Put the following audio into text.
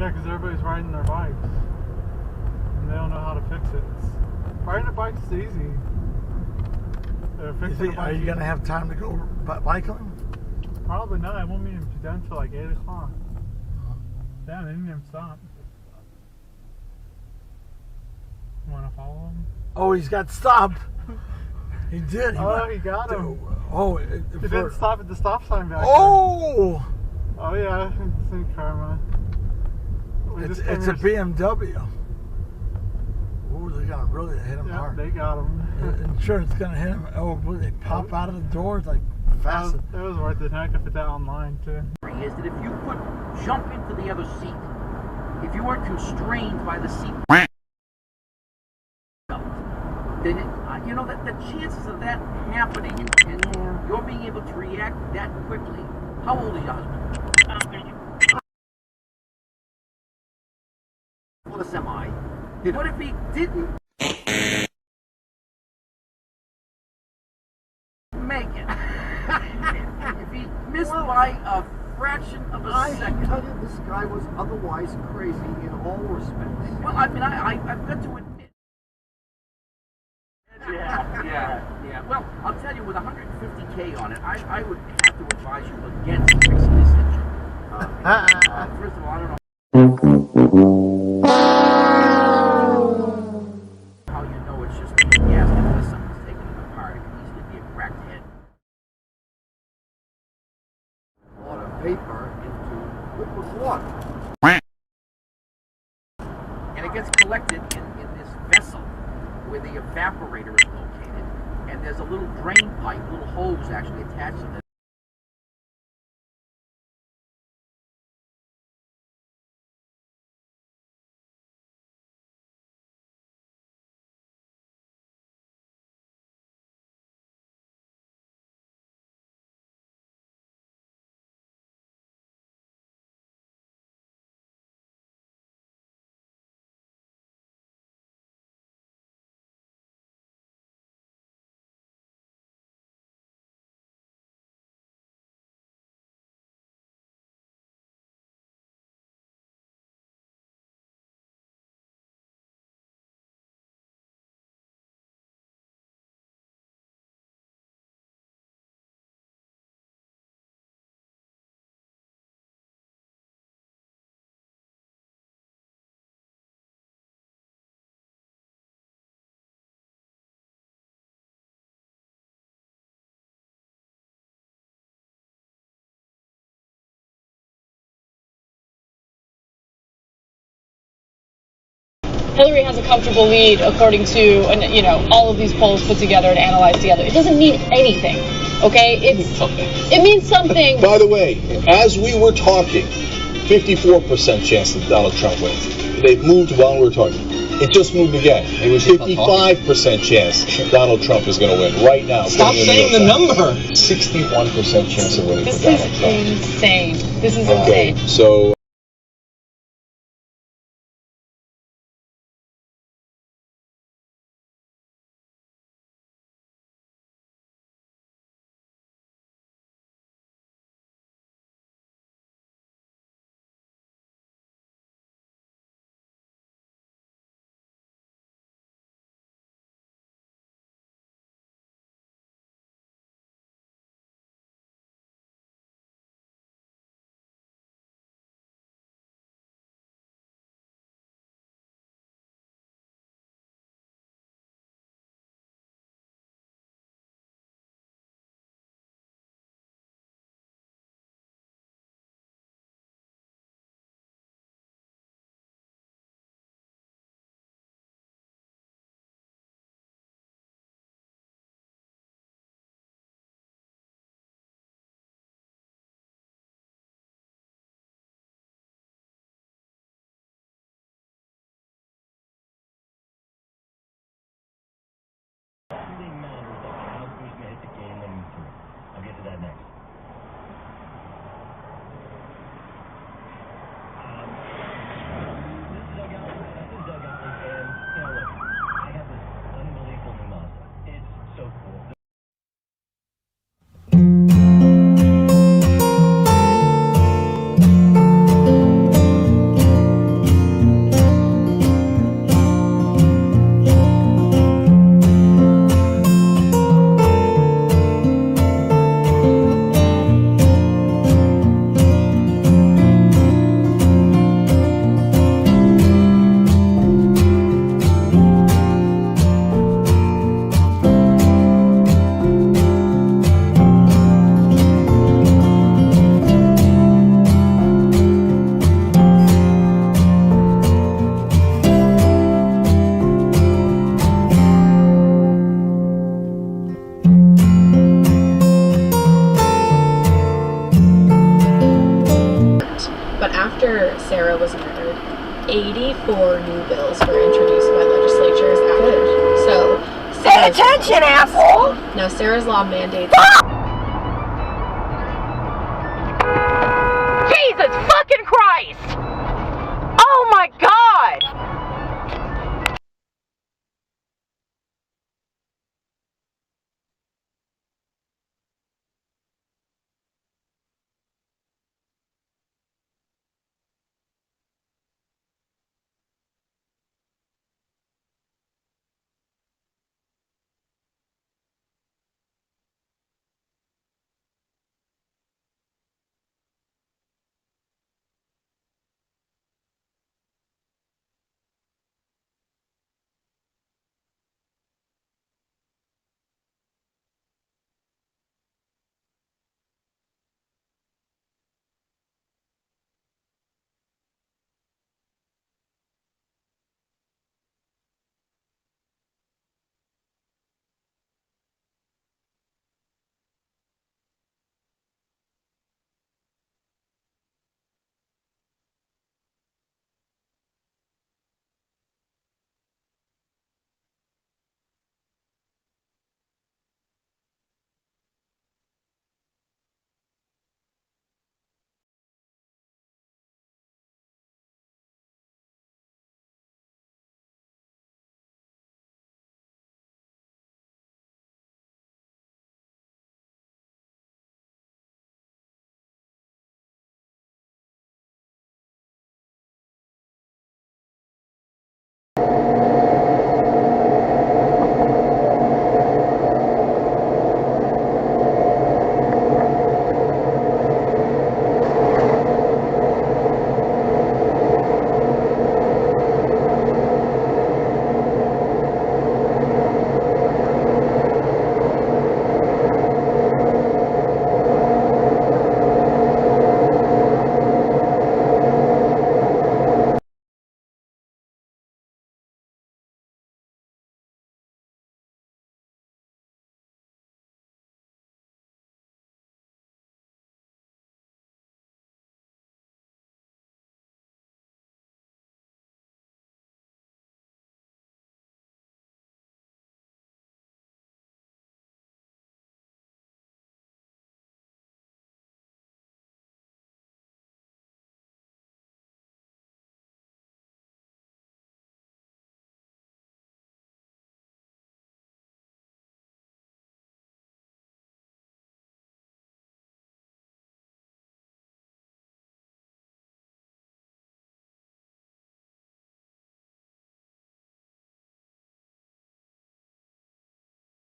Yeah, because everybody's riding their bikes. And they don't know how to fix it. Riding a bike is easy. Are you going to have time to go biking? Probably not. I won't be done till like 8 o'clock. Damn, they didn't even stop. You want to follow him? Oh, he's got stopped. He did. He got him. Oh, he didn't stop at the stop sign back there. Oh, yeah. It's in karma. It's a BMW. Oh, they're going to really hit him hard. They got him. Insurance going to hit him. Oh, boy, they pop out of the doors like fast. It was worth it. I could put that online, too. Is that if you could jump into the other seat, if you weren't constrained by the seat belt, then the chances of that happening and you're being able to react that quickly. How old is your husband? For the semi. What if he didn't make it? If he missed by a fraction of a second. I tell you, this guy was otherwise crazy in all respects. Well, I mean, I've got to admit. Yeah. Well, I'll tell you, with 150K on it, I would have to advise you against fixing this engine. First of all, I don't know how you know it's just a gasket unless someone's taking it apart. It could easily be a cracked head. A lot of vapor into liquid water. And it gets collected in this vessel where the evaporator is located. And there's a little drain pipe, little hose actually attached to this. Hillary has a comfortable lead according to, all of these polls put together and analyzed together. It doesn't mean anything, okay? It means something. By the way, as we were talking, 54% chance that Donald Trump wins. They've moved while we were talking. It just moved again. It was 55% chance Donald Trump is going to win right now. Stop saying the number. 61% chance of winning for Donald Trump. This is insane. This is insane. So. But after Sarah was murdered, 84 new bills were introduced by legislatures after. So, pay attention, asshole! Now, Sarah's law mandates